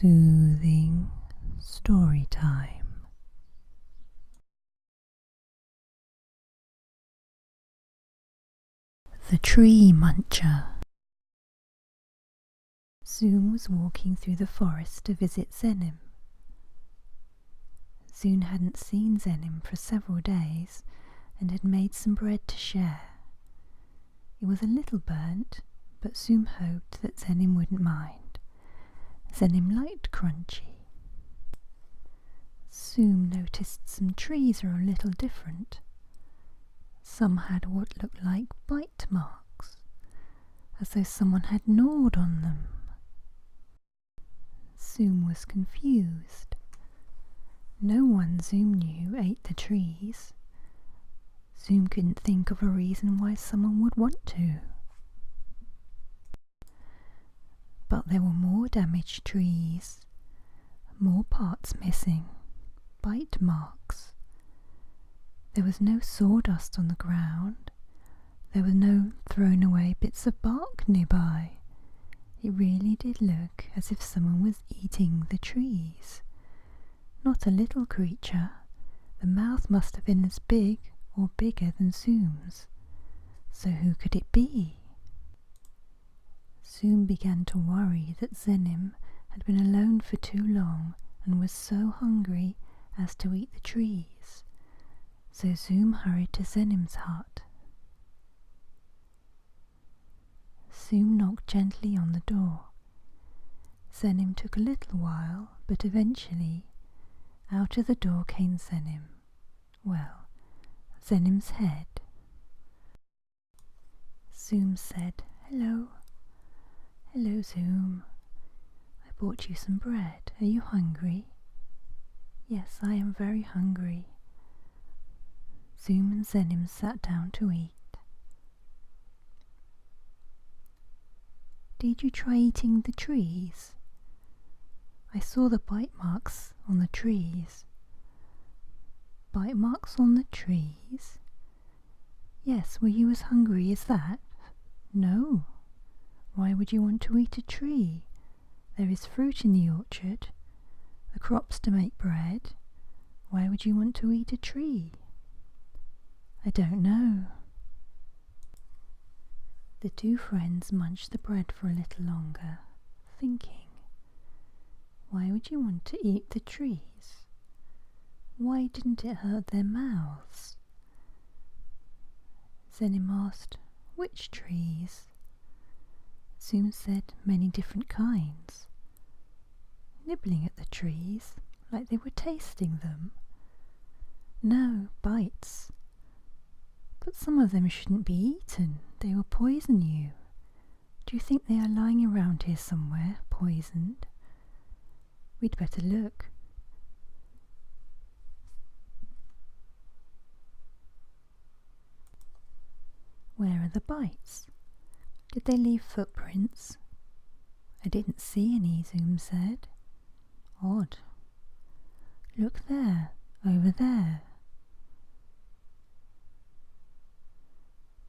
Soothing story time. The Tree Muncher. Zoom was walking through the forest to visit Zenim. Zoom hadn't seen Zenim for several days and had made some bread to share. It was a little burnt, but Zoom hoped that Zenim wouldn't mind. Zenim liked crunchy. Zoom noticed some trees were a little different. Some had what looked like bite marks, as though someone had gnawed on them. Zoom was confused. No one Zoom knew ate the trees. Zoom couldn't think of a reason why someone would want to. But there were more damaged trees, more parts missing, bite marks. There was no sawdust on the ground. There were no thrown away bits of bark nearby. It really did look as if someone was eating the trees. Not a little creature. The mouth must have been as big or bigger than Zoom's. So who could it be? Zoom began to worry that Zenim had been alone for too long and was so hungry as to eat the trees. So Zoom hurried to Zenim's hut. Zoom knocked gently on the door. Zenim took a little while, but eventually out of the door came Zenim. Well, Zenim's head. Zoom said, "Hello." "Hello, Zoom. I bought you some bread. Are you hungry?" "Yes, I am very hungry." Zoom and Zenim sat down to eat. "Did you try eating the trees? I saw the bite marks on the trees." "Bite marks on the trees?" "Yes, were you as hungry as that?" "No. Why would you want to eat a tree? There is fruit in the orchard, the crops to make bread. Why would you want to eat a tree?" "I don't know." The two friends munched the bread for a little longer, thinking, why would you want to eat the trees? Why didn't it hurt their mouths? Zenim asked, "Which trees?" Zoom said, "Many different kinds." "Nibbling at the trees, like they were tasting them?" "No, bites." "But some of them shouldn't be eaten. They will poison you. Do you think they are lying around here somewhere, poisoned?" "We'd better look." "Where are the bites? Did they leave footprints?" "I didn't see any," Zoom said. "Odd. Look there, over there."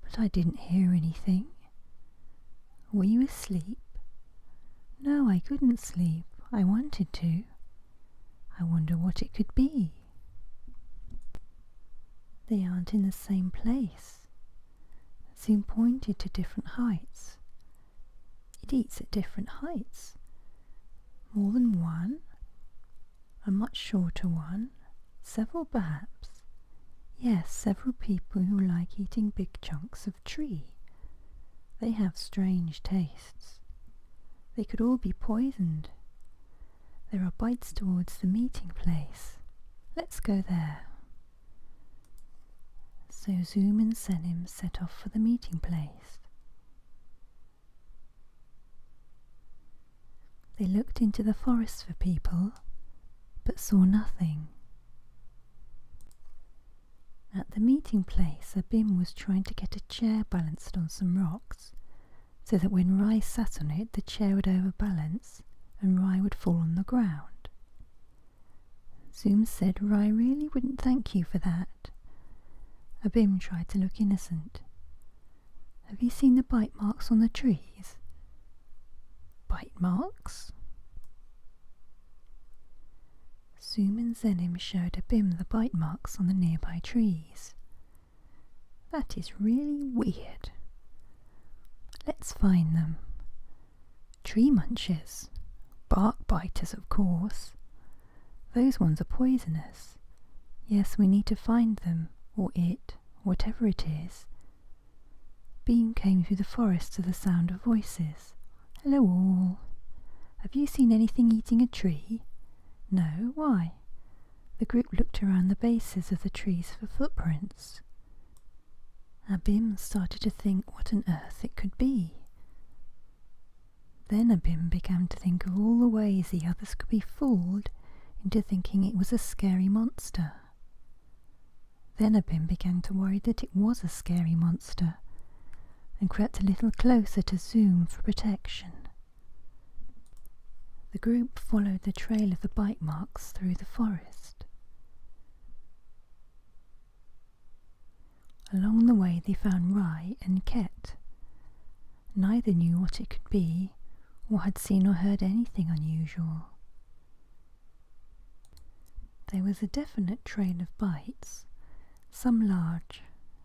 "But I didn't hear anything." "Were you asleep?" "No, I couldn't sleep. I wanted to. I wonder what it could be." "They aren't in the same place." Zoom pointed to different heights. "It eats at different heights. More than one? A much shorter one? Several perhaps? Yes, several people who like eating big chunks of tree. They have strange tastes. They could all be poisoned. There are bites towards the meeting place. Let's go there." So Zoom and Zenim set off for the meeting place. They looked into the forest for people, but saw nothing. At the meeting place, Abim was trying to get a chair balanced on some rocks, so that when Rai sat on it, the chair would overbalance and Rai would fall on the ground. Zoom said Rai really wouldn't thank you for that. Abim tried to look innocent. "Have you seen the bite marks on the trees?" "Bite marks?" Zoom and Zenim showed Abim the bite marks on the nearby trees. That is really weird. Let's find them. Tree munchers. Bark biters, of course. Those ones are poisonous. Yes, we need to find them, or it, whatever it is. Beam came through the forest to the sound of voices. Hello all. Have you seen anything eating a tree? No, why? The group looked around the bases of the trees for footprints. Abim started to think what on earth it could be. Then Abim began to think of all the ways the others could be fooled into thinking it was a scary monster. Then Abim began to worry that it was a scary monster, and crept a little closer to Zoom for protection. The group followed the trail of the bite marks through the forest. Along the way they found Rai and Ket. Neither knew what it could be, or had seen or heard anything unusual. There was a definite trail of bites, some large,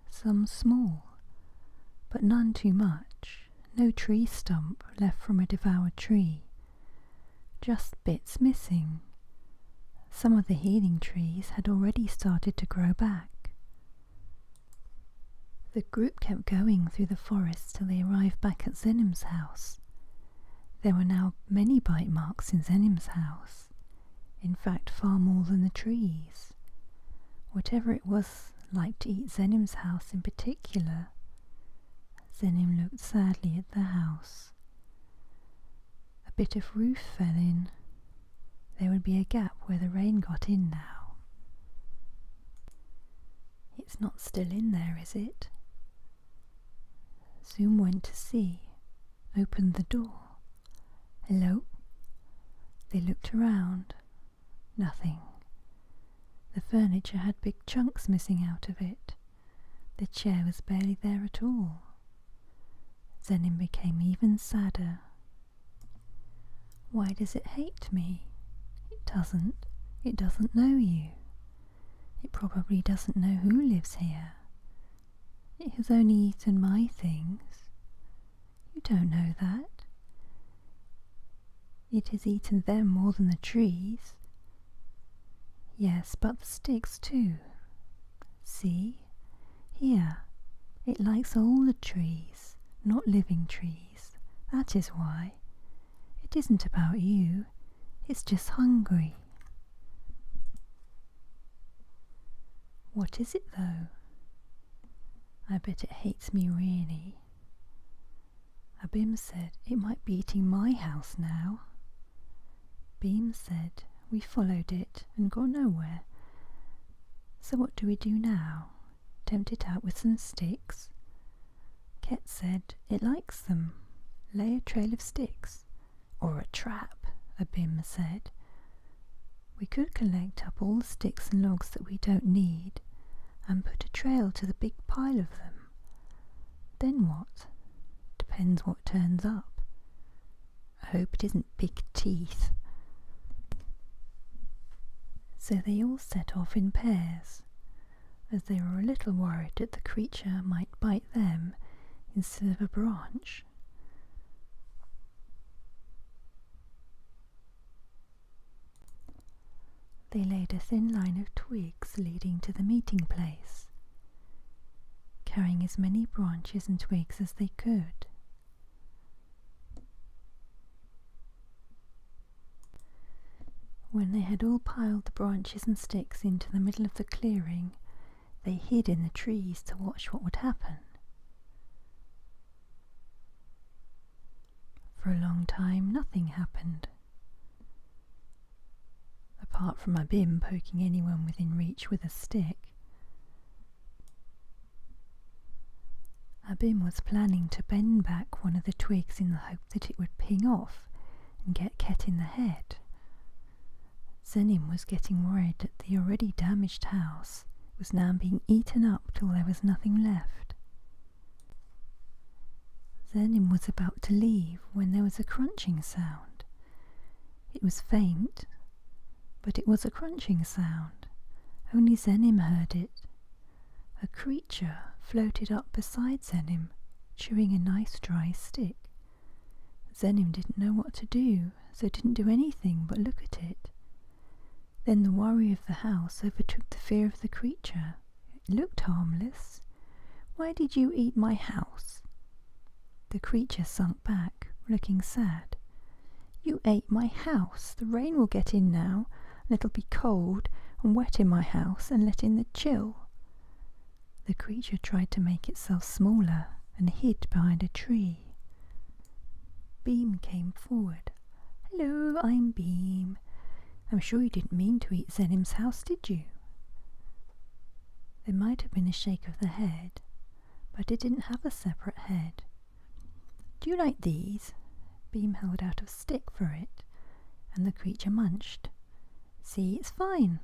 some small, but none too much, no tree stump left from a devoured tree, just bits missing. Some of the healing trees had already started to grow back. The group kept going through the forest till they arrived back at Zenim's house. There were now many bite marks in Zenim's house, in fact far more than the trees. Whatever it was liked to eat Zenim's house in particular. Zenim looked sadly at the house. A bit of roof fell in. There would be a gap where the rain got in now. It's not still in there, is it? Zoom went to see, opened the door. Hello? They looked around. Nothing. The furniture had big chunks missing out of it. The chair was barely there at all. Zenim became even sadder. Why does it hate me? It doesn't. It doesn't know you. It probably doesn't know who lives here. It has only eaten my things. You don't know that. It has eaten them more than the trees. Yes, but the sticks too. See? Here. It likes all the trees, not living trees. That is why. It isn't about you. It's just hungry. What is it though? I bet it hates me really. Abim said it might be eating my house now. Beam said we followed it and got nowhere. So what do we do now? Tempt it out with some sticks? Ket said it likes them. Lay a trail of sticks. Or a trap, Abim said. We could collect up all the sticks and logs that we don't need and put a trail to the big pile of them. Then what? Depends what turns up. I hope it isn't big teeth. So they all set off in pairs, as they were a little worried that the creature might bite them instead of a branch. They laid a thin line of twigs leading to the meeting place, carrying as many branches and twigs as they could. When they had all piled the branches and sticks into the middle of the clearing, they hid in the trees to watch what would happen. For a long time, nothing happened. Apart from Abim poking anyone within reach with a stick. Abim was planning to bend back one of the twigs in the hope that it would ping off and get Ket in the head. Zenim was getting worried that the already damaged house was now being eaten up till there was nothing left. Zenim was about to leave when there was a crunching sound. It was faint, but it was a crunching sound. Only Zenim heard it. A creature floated up beside Zenim, chewing a nice dry stick. Zenim didn't know what to do, so didn't do anything but look at it. Then the worry of the house overtook the fear of the creature. It looked harmless. "Why did you eat my house?" The creature sunk back, looking sad. "You ate my house. The rain will get in now, and it'll be cold and wet in my house and let in the chill." The creature tried to make itself smaller and hid behind a tree. Beam came forward. "Hello, I'm Beam. I'm sure you didn't mean to eat Zenim's house, did you?" There might have been a shake of the head, but it didn't have a separate head. "Do you like these?" Beam held out a stick for it, and the creature munched. "See, it's fine.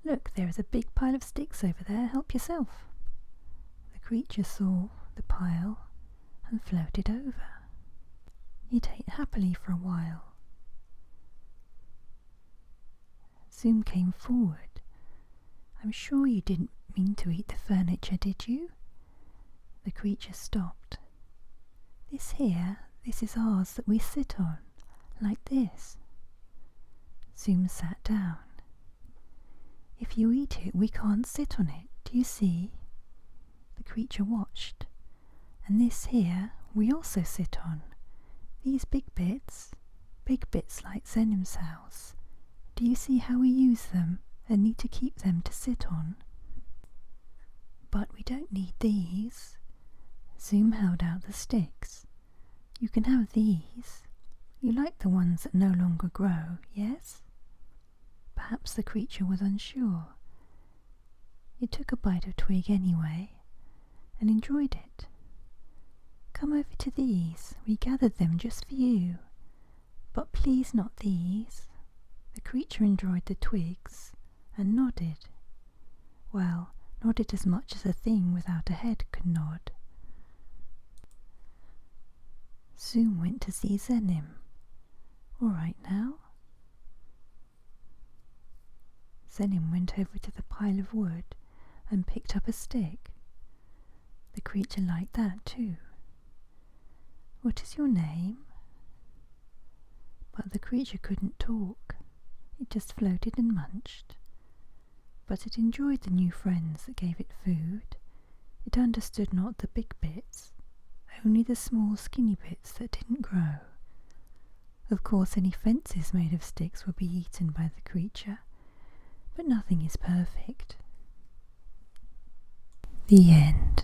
Look, there is a big pile of sticks over there. Help yourself." The creature saw the pile and floated over. It ate happily for a while. Zoom came forward. "I'm sure you didn't mean to eat the furniture, did you?" The creature stopped. This is ours that we sit on, like this." Zoom sat down. "If you eat it, we can't sit on it, do you see?" The creature watched. "And this here, we also sit on. These big bits like Zenim's house. Do you see how we use them and need to keep them to sit on? But we don't need these." Zoom held out the sticks. "You can have these. You like the ones that no longer grow, yes?" Perhaps the creature was unsure. It took a bite of twig anyway, and enjoyed it. "Come over to these. We gathered them just for you. But please not these." The creature enjoyed the twigs and nodded. Well, nodded as much as a thing without a head could nod. Zoom went to see Zenim. "All right now?" Zenim went over to the pile of wood and picked up a stick. The creature liked that too. "What is your name?" But the creature couldn't talk. It just floated and munched. But it enjoyed the new friends that gave it food. It understood not the big bits, only the small skinny bits that didn't grow. Of course, any fences made of sticks would be eaten by the creature, but nothing is perfect. The end.